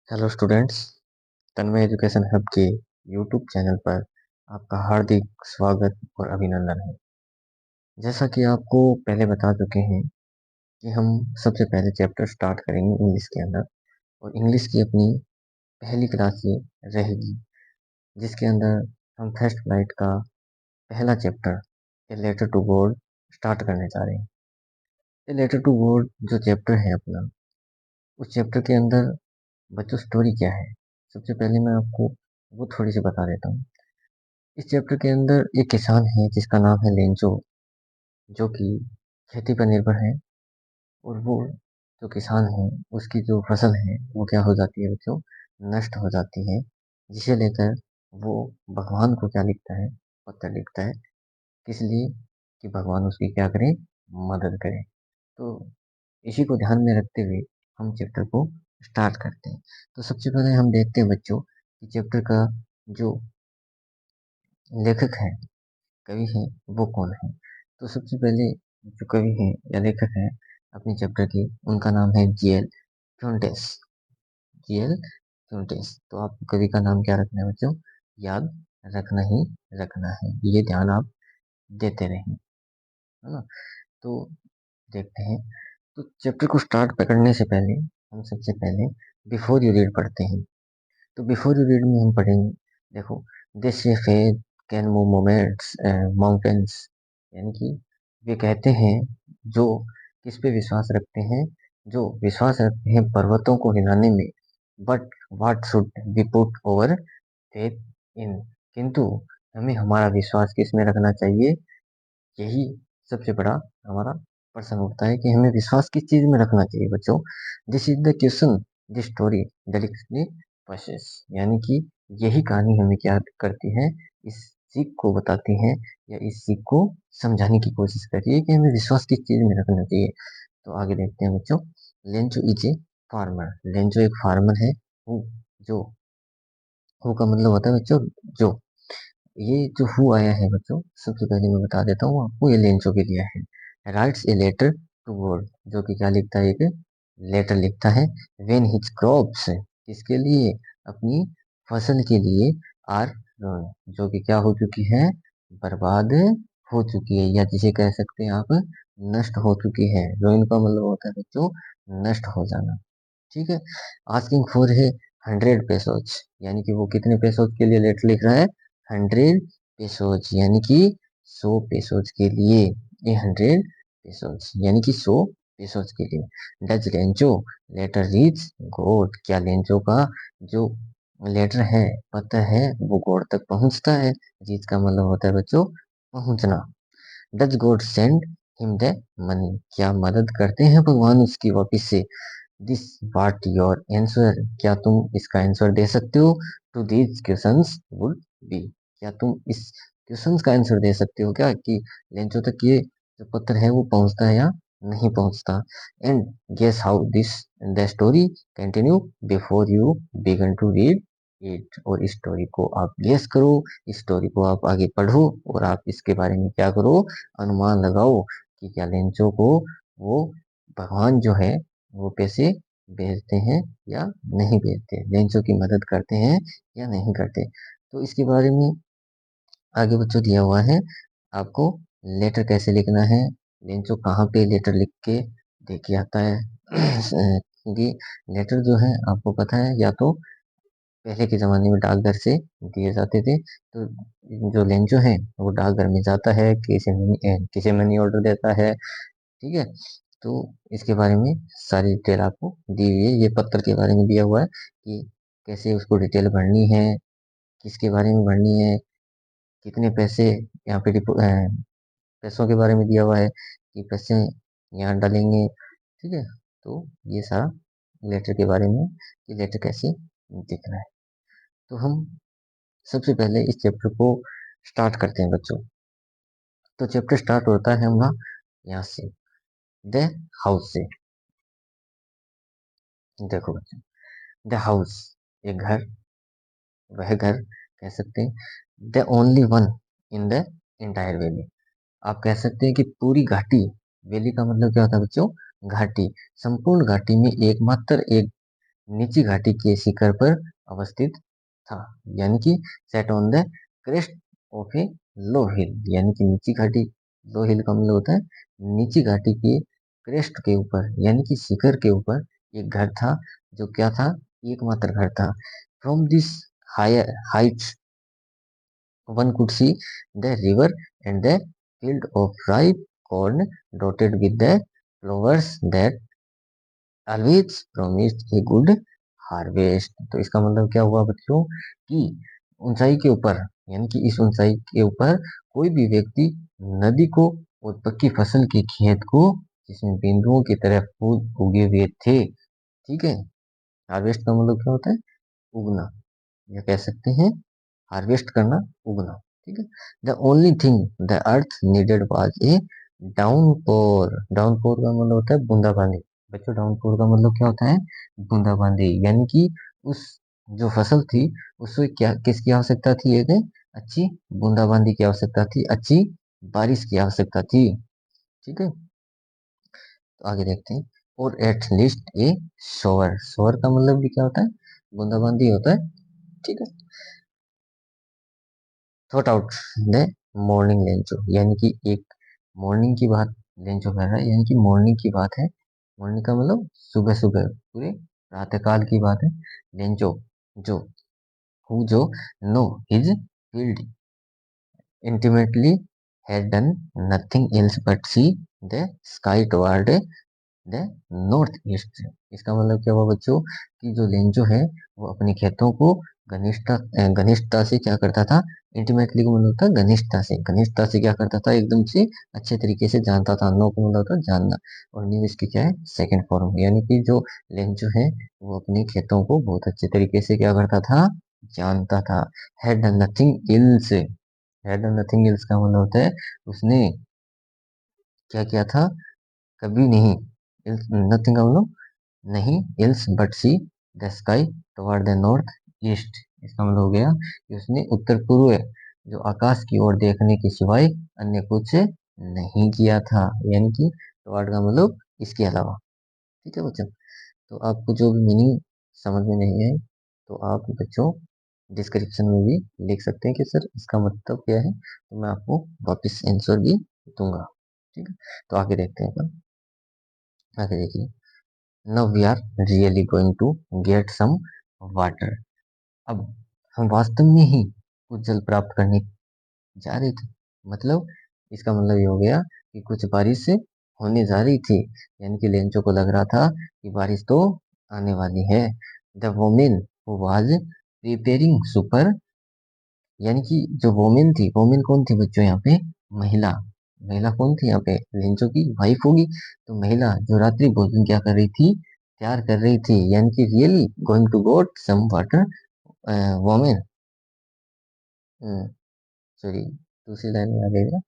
Hello students, तन्मय education hub के YouTube channel पर आपका हार्दिक स्वागत और अभिनंदन है। जैसा कि आपको पहले बता चुके हैं कि हम सबसे पहले चैप्टर स्टार्ट करेंगे इंग्लिश के अंदर, और इंग्लिश की अपनी पहली क्लास ये रहेगी, जिसके अंदर हम फर्स्ट फ्लाइट का पहला chapter a letter to God start करने जा रहे हैं। ए लेटर टू गॉड जो चैप्टर है अपना, उस चैप्टर के अंदर बच्चों स्टोरी क्या है, सबसे पहले मैं आपको वो थोड़ी सी बता देता हूँ। इस चैप्टर के अंदर एक किसान है जिसका नाम है लेंचो, जो कि खेती पर निर्भर है। और वो जो किसान है, उसकी जो फसल है वो क्या हो जाती है बच्चों, नष्ट हो जाती है। जिसे लेकर वो भगवान को क्या लिखता है, पत्र लिखता है। किस लिए? कि भगवान उसकी क्या करें, मदद करें। तो इसी को ध्यान में रखते हुए हम चैप्टर को स्टार्ट करते हैं। तो सबसे पहले हम देखते हैं बच्चों कि चैप्टर का जो लेखक है, कवि है, वो कौन है। तो सबसे पहले जो कवि है या लेखक है अपने चैप्टर के, उनका नाम है जीएल फ्योंटेस। जीएल फ्योंटेस। तो आपको कवि का नाम क्या रखना है बच्चों, याद रखना ही रखना है, ये ध्यान आप देते रहें, है ना। तो देखते हैं। तो चैप्टर को स्टार्ट करने से पहले हम सबसे पहले बिफोर यू रीड पढ़ते हैं। तो बिफोर यू रीड में हम पढ़ेंगे, देखो, this faith can move moments mountains, यानी कि वे कहते हैं जो किस पे विश्वास रखते हैं, जो विश्वास रखते हैं पर्वतों को हिलाने में। But what should be put over faith in, किंतु हमें हमारा विश्वास किस में रखना चाहिए, यही सबसे बड़ा हमारा प्रश्न उठता है कि हमें विश्वास किस चीज में रखना चाहिए बच्चों। This is the question, this story delicately possess, यानी कि यही कहानी हमें क्या करती है, इस सीख को बताती है या इस सीख को समझाने की कोशिश करती है कि हमें विश्वास किस चीज में रखना चाहिए। तो आगे देखते हैं बच्चों। Lencho is a farmer. Lencho एक फार्मर है। हु, जो, हु का मतलब होता है बच्चों जो। ये जो हु आया है बच्चों, सबसे पहले मैं बता देता हूँ आपको, ये लेंचो के लिए है। Writes a letter to God, जो कि क्या लिखता है, एक लेटर लिखता है। व्हेन हिज क्रॉप्स, किसके लिए, अपनी फसल के लिए, आर ruined, जो कि क्या हो चुकी है, बर्बाद हो चुकी है, या जिसे कह सकते हैं आप, नष्ट हो चुकी है। रुइन का मतलब होता है बच्चों नष्ट हो जाना। ठीक है। आस्किंग फॉर है 100 पेसोज, यानी कि वो कितने पेसोज के लिए लेटर लिख रहा है, 100 पेसोज, यानी कि 100 पेसोज के लिए। ये 100 पेसोज यानी कि 100 पेसोज के लिए। डच लेंचो लेटर रीच गोड, क्या लेंचो का जो लेटर है, पत्र है, वो गोड तक पहुंचता है। रीच का मतलब होता है बच्चों पहुंचना। Dutch God send him the money, क्या मदद करते हैं भगवान उसकी वापिस से। दिस वाट योर आंसर, क्या तुम इसका आंसर दे सकते हो। To these questions would be, क्या तुम इस क्वेश्चंस का आंसर दे सकते हो क्या, कि लेंचो तक ये जो पत्र है वो पहुंचता है या नहीं पहुंचता। And guess how this the story continue before you begin to read it, और इस स्टोरी को आप गेस करो, इस स्टोरी को आप आगे पढ़ो, और आप इसके बारे में क्या करो, अनुमान लगाओ कि क्या लेंचो को वो भगवान जो है वो पैसे भेजते हैं या नहीं भेजते, लेंचो की मदद करते हैं या नहीं करते। तो इसके बारे में आगे बच्चों दिया हुआ है आपको, लेटर कैसे लिखना है, लेंचो कहाँ पे लेटर लिख के देके आता है। क्योंकि लेटर जो है आपको पता है, या तो पहले के ज़माने में डाकघर से दिए जाते थे। तो जो लेंचो है वो डाकघर में जाता है, किसे मनी ऑर्डर देता है। ठीक है। तो इसके बारे में सारी डिटेल आपको दी हुई है। ये पत्र के बारे में दिया हुआ है कि कैसे उसको डिटेल भरनी है, किसके बारे में भरनी है, कितने पैसे यहाँ पे पैसों के बारे में दिया हुआ है कि पैसे यहाँ डालेंगे। ठीक है। तो ये सारा लेटर के बारे में, कि लेटर कैसे लिखना है। तो हम सबसे पहले इस चैप्टर को स्टार्ट करते हैं बच्चों। तो चैप्टर स्टार्ट होता है हमारा यहाँ से, द हाउस से। देखो बच्चों, द हाउस, एक घर, वह घर कह सकते हैं। The only one in the entire valley, आप कह सकते हैं कि पूरी घाटी, वैली का मतलब क्या होता है बच्चों, घाटी, संपूर्ण घाटी में एकमात्र एक नीची घाटी के शिखर पर अवस्थित था, यानी कि set on the crest of a low hill, यानी कि नीची घाटी, लो हिल का मतलब होता है नीची घाटी के क्रेस्ट के ऊपर, यानी कि शिखर के ऊपर एक घर था, जो क्या था, एकमात्र घर था। From this higher heights one could see the river and the field of ripe corn dotted with the flowers that always promised a good harvest। तो इसका मतलब क्या हुआ बच्चों कि ऊंचाई के ऊपर, यानी कि इस ऊंचाई के ऊपर कोई भी व्यक्ति नदी को और पक्की फसल के खेत को, जिसमें बिंदुओं की तरह फूल उगे हुए थे। ठीक है, हार्वेस्ट का मतलब क्या होता है, उगना, या कह सकते हैं हार्वेस्ट करना, उगना। ठीक है, the only thing the earth needed was a downpour. Downpour का मतलब होता है बूंदाबांदी। बच्चों, डाउनपोर का मतलब क्या होता है, बूंदाबांदी, यानी कि उस जो फसल थी उसमें क्या, किसकी आवश्यकता थी, एक अच्छी बूंदाबांदी की आवश्यकता थी, अच्छी बारिश की आवश्यकता थी। ठीक है, तो आगे देखते हैं। और एट लीस्ट ए शोवर, शोवर का मतलब भी क्या होता है, बूंदाबांदी होता है। ठीक है, thought out the morning Lencho, यानी कि एक मॉर्निंग की बात लेंचो कर रहा है, यानी कि मॉर्निंग की बात है। मॉर्निंग का मतलब सुबह सुबह, पूरे प्रातःकाल की बात है। लेंचो जो, हु जो know his field intimately had done nothing else but see the sky toward the north east. इसका मतलब क्या हुआ बच्चों कि जो लेंजो है वो अपने खेतों को घनिष्ठता से क्या करता था, इंटीमेटली को मतलब होता है घनिष्ठता से क्या करता था, एकदम से अच्छे तरीके से जानता था। नो को मतलब होता है जानना, और न्यू इसकी क्या है, सेकंड फॉर्म, यानी कि जो लेंजो है वो अपने खेतों को बहुत अच्छे तरीके से क्या करता था, जानता था। Had nothing else, had nothing else का मतलब होता है उसने क्या किया था, कभी नहीं, नथिंग का मतलब नहीं, else but see the sky toward the north east. इसका मतलब हो गया कि उसने उत्तर पूर्व जो आकाश की ओर देखने के सिवाय अन्य कुछ नहीं किया था, यानी कि टुवर्ड का मतलब इसके अलावा। ठीक है बच्चों, तो आपको जो भी मीनिंग समझ में नहीं है तो आप बच्चों डिस्क्रिप्शन में भी लिख सकते हैं कि सर इसका मतलब क्या है, तो मैं आपको वापस आंसर भी दूंगा। ठीक है, तो आगे देखते हैं अपन, आगे देखिए। Now we are really going to get some water। अब हम वास्तव में ही कुछ जल प्राप्त करने जा रहे थे, मतलब इसका मतलब ये हो गया कि कुछ बारिश होने जा रही थी, यानी कि लेंचो को लग रहा था कि बारिश तो आने वाली है। The women who was preparing super, यानी कि जो वोमेन थी, वोमेन कौन थी बच्चों यहाँ पे, महिला। महिला कौन थी यहाँ पे, लेंचो की वाइफ होगी। तो महिला जो रात्रि भोजन क्या कर रही थी, तैयार कर रही थी, यानी कि really going to got some water women, sorry दूसरी लाइन में आ गया।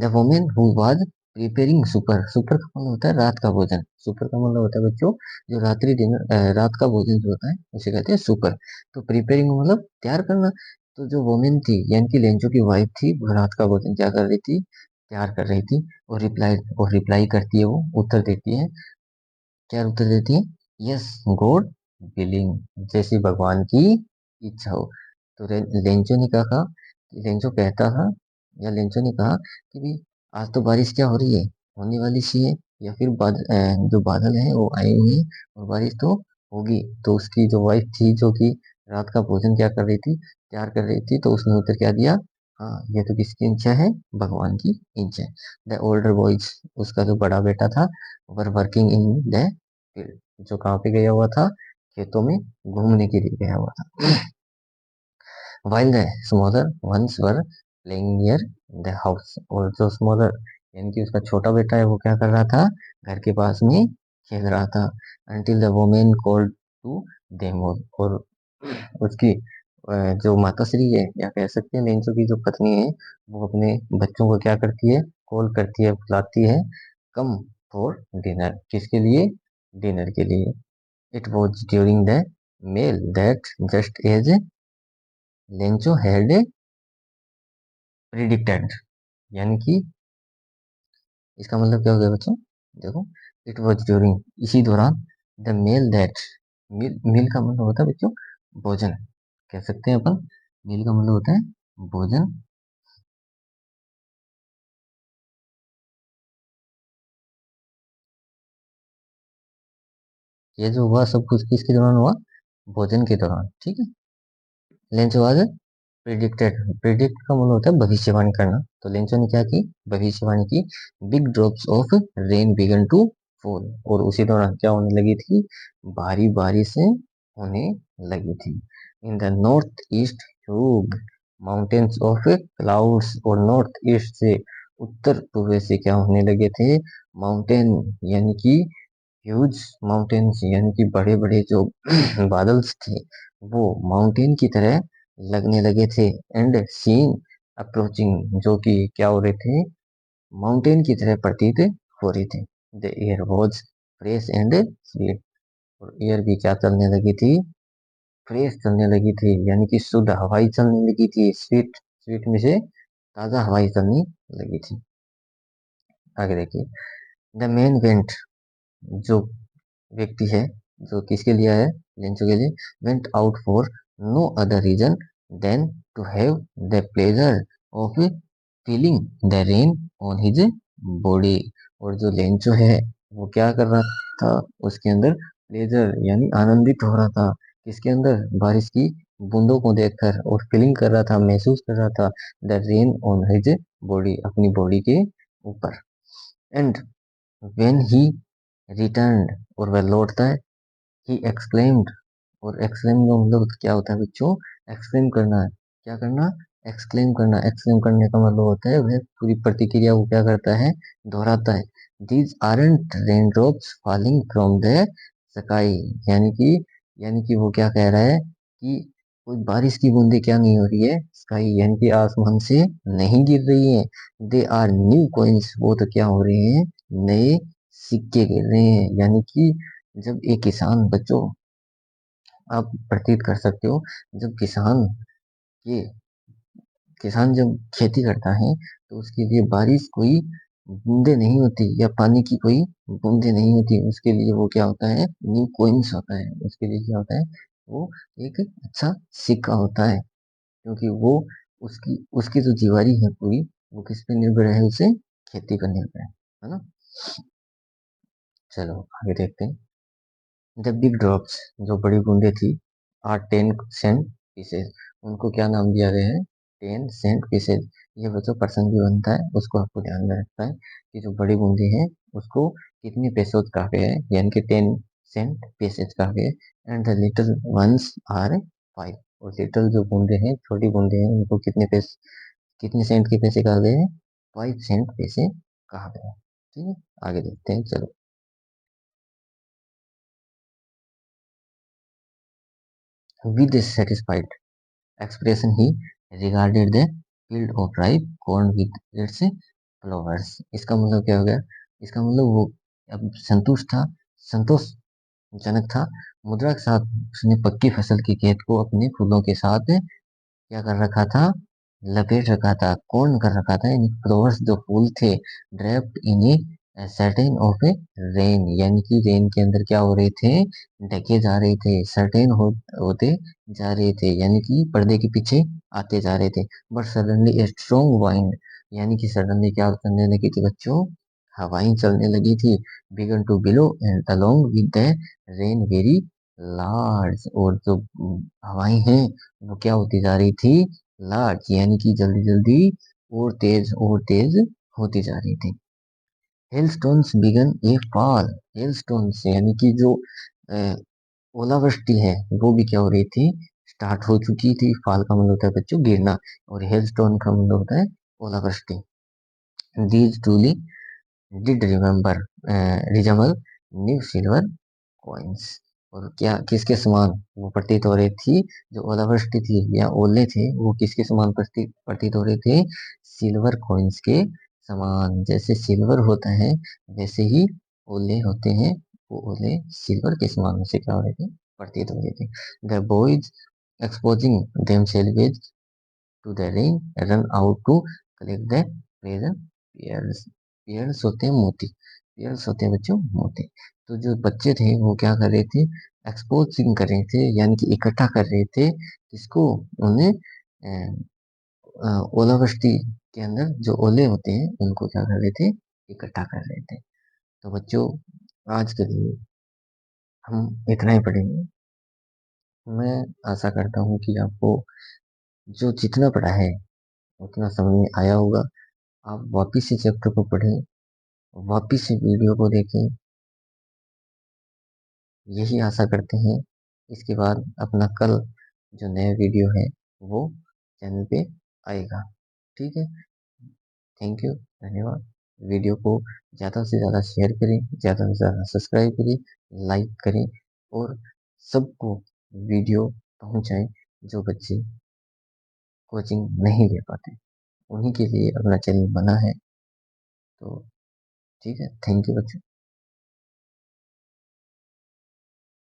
The women who was preparing supper, supper का मतलब होता है रात का भोजन। सुपर का मतलब होता है बच्चों जो रात्रि डिनर, रात का भोजन जो होता है उसे कहते हैं सुपर। तो प्रिपेयरिंग मतलब तैयार करना। तो जो वोमेन थी, यानी कि लेंचो की वाइफ थी, वो रात का भोजन क्या कर रही थी, तैयार कर रही थी। और रिप्लाई करती है, वो उत्तर देती है, क्या उत्तर देती है, यस गॉड विलिंग, जैसी भगवान की इच्छा हो। तो लेंचो ने कहा, लेंचो कहता था, या लेंचो ने कहा कि भी आज तो बारिश क्या हो रही है, होने वाली सी है, या फिर जो बादल है वो आए हुए हैं और बारिश तो होगी। तो उसकी जो वाइफ थी, जो कि रात का भोजन क्या कर रही थी, तैयार कर रही थी, तो उसने उत्तर क्या दिया, हाँ ये तो किसकी इच्छा है, भगवान की इच्छा है। द ओल्डर बॉयज, उसका जो बड़ा बेटा था, were working in the field, जो कहाँ पे गया हुआ था, खेतों में घूमने के लिए गया हुआ था। while the smaller ones were playing near the house, और जो स्मॉलर यानी कि उसका छोटा बेटा है वो क्या कर रहा था, घर के पास में खेल रहा था। until the woman called to them, और उसकी जो माताश्री है, या कह सकते हैं लेंचो की जो पत्नी है, वो अपने बच्चों को क्या करती है, कॉल करती है, बुलाती है, कम फॉर डिनर, किसके लिए, डिनर के लिए। It was during the meal that just as Lencho had predicted, यानी कि इसका मतलब क्या हो गया बच्चों, देखो, इट वॉज ड्यूरिंग, इसी दौरान, द मेल दैट मील का मतलब होता है बच्चों भोजन, कह सकते हैं अपन। मील का मतलब होता है भोजन। ये जो हुआ सब कुछ किसके दौरान हुआ? भोजन के दौरान, ठीक है। लेंचो आज प्रिडिक्टेड, प्रिडिक्ट का मतलब होता है भविष्यवाणी करना। तो लेंचो ने क्या की? भविष्यवाणी की। Big drops of rain began to fall, और उसी दौरान क्या होने लगी थी? भारी बारिशें होने लगी थी। In the north east Hugh mountains of clouds, और नॉर्थ ईस्ट से उत्तर पूर्व से क्या होने लगे थे? माउंटेन यानी कि ह्यूज माउंटेन्स यानी कि बड़े बड़े जो बादल्स थे वो माउंटेन की तरह लगने लगे थे। एंड सीन अप्रोचिंग, जो कि क्या हो रहे थे? माउंटेन की तरह प्रतीत हो रही थी। The air was fresh and sweet, और एयर भी क्या चलने लगी थी? फ्रेश चलने लगी थी, यानी कि शुद्ध हवाई चलने लगी थी। स्वीट, स्वीट में से ताजा हवाई चलने लगी थी। आगे देखिए, द मेन वेंट, जो व्यक्ति है, जो किसके लिए है? लेंचो के लिए। Went out for no other reason than to have the pleasure of feeling the rain on his body. और जो लेंचो है वो क्या कर रहा था? उसके अंदर प्लेजर यानी आनंदित हो रहा था। किसके अंदर? बारिश की बूंदों को देखकर, और फीलिंग कर रहा था, महसूस कर रहा था the rain on his body, अपनी बॉडी के ऊपर। एंड व्हेन ही रिटर्न्ड, और वह लौटता है, ही एक्सक्लेम्ड, और एक्सक्लेम का मतलब क्या होता है बच्चों? एक्सक्लेम करना है। क्या करना? एक्सक्लेम करना। एक्सक्लेम करने का मतलब होता है वह पूरी प्रतिक्रिया को क्या करता है? दोहराता है। These aren't rain drops falling from the sky, यानी कि वो क्या कह रहा है कि कोई बारिश की बूंदे क्या नहीं हो रही है? स्काई यानी कि आसमान से नहीं गिर रही है। दे आर न्यू कॉइन्स, वो तो क्या हो रहे हैं? नए सिक्के गिर रहे हैं। यानी कि जब एक किसान, बच्चों आप प्रतीत कर सकते हो, जब के किसान जब खेती करता है तो उसके लिए बारिश कोई बूंदे नहीं होती, या पानी की कोई बूंदे नहीं होती। उसके लिए वो क्या होता है? न्यू कोइंस होता है। उसके लिए क्या होता है? वो एक अच्छा सिक्का होता है, क्योंकि वो उसकी उसकी जो जीवारी है पूरी, वो किस पे निर्भर है? उसे खेती पर निर्भर है ना। चलो आगे देखते हैं। द बिग ड्रॉप्स, जो बड़ी बूंदे थी, आर 10 सेंट पीसेज, उनको क्या नाम दिया गया है? 10 सेंट पीसेज। ये बच्चों प्रसंग भी बनता है, उसको आपको ध्यान में रखना है कि जो बड़ी बूंदी है उसको कितने पैसों कहा गया है, यानी कि 10 सेंट पीसेज कहा गया है। And the little ones are 5, और लिटिल जो बूंदे हैं, छोटी बूंदे हैं, उनको कितने पैसे, कितने सेंट के पैसे कहा गए हैं? 5 सेंट पैसे कहा गया है। ठीक है, आगे देखते हैं। चलो, with satisfied expression, he regarded the field of ripe corn with its flowers। इसका मतलब क्या हो गया? इसका मतलब वो अब संतुष्ट था, संतोषजनक था मुद्रा के साथ। उसने पक्की फसल के खेत को अपने फूलों के साथ क्या कर रखा था? लपेट रखा था। कौन कर रखा था? इन फ्लावर्स जो फूल थे, draped in a certain of A rain, यानी कि रेन के अंदर क्या हो रहे थे? ढके जा रहे थे। होते जा रहे थे, यानी कि पर्दे के पीछे आते जा रहे थे। But suddenly a strong wind, यानी कि सडनली क्या करने लगी थी बच्चों? हवाएं चलने लगी थी। Began to blow and along with the rain very large, और जो हवाएं हैं वो क्या होती जा रही थी? लार्ज, यानी कि जल्दी जल्दी और तेज होती जा रही थी। हेलस्टोन्स बिगन ए फॉल, हेलस्टोन्स यानी कि जो अ, ओलावृष्टि है वो भी क्या हो रही थी? स्टार्ट हो चुकी थी। फॉल का मतलब होता है बच्चों गिरना, और हेलस्टोन का मतलब होता है ओलावृष्टि। These truly did resemble new silver coins, और क्या किसके समान वो प्रतीत हो रही थी? जो ओलावृष्टि थी या ओले थे वो किसके समान प्रतीत प्रतीत हो रहे थे? सिल्वर कॉइन्स के समान। जैसे सिल्वर होता है वैसे ही ओले होते हैं, वो ओले सिल्वर के समान से क्या हो रहे थे? प्रतीत हो रहे थे। The boys exposing themselves to the ring run out to collect the present pearls. Pearls होते हैं मोती, पेयर्स होते हैं बच्चों मोती। तो जो बच्चे थे वो क्या कर रहे थे? एक्सपोजिंग कर रहे थे, यानी कि इकट्ठा कर रहे थे किसको, उन्हें ओलावृष्टि के अंदर जो ओले होते हैं उनको क्या कर रहे थे, इकट्ठा कर रहे थे। तो बच्चों, आज के लिए हम इतना ही पढ़ेंगे। मैं आशा करता हूँ कि आपको जो जितना पढ़ा है उतना समझ में आया होगा। आप वापिस से चैप्टर को पढ़ें, वापिस से वीडियो को देखें, यही आशा करते हैं। इसके बाद अपना कल जो नया वीडियो है वो चैनल पे आएगा। ठीक है, थैंक यू, धन्यवाद। वीडियो को ज़्यादा से ज़्यादा शेयर करें, ज़्यादा से ज़्यादा सब्सक्राइब करें, लाइक करें और सबको वीडियो पहुंचाएं जो बच्चे कोचिंग नहीं ले पाते, उन्हीं के लिए अपना चैनल बना है। तो ठीक है, थैंक यू बच्चों।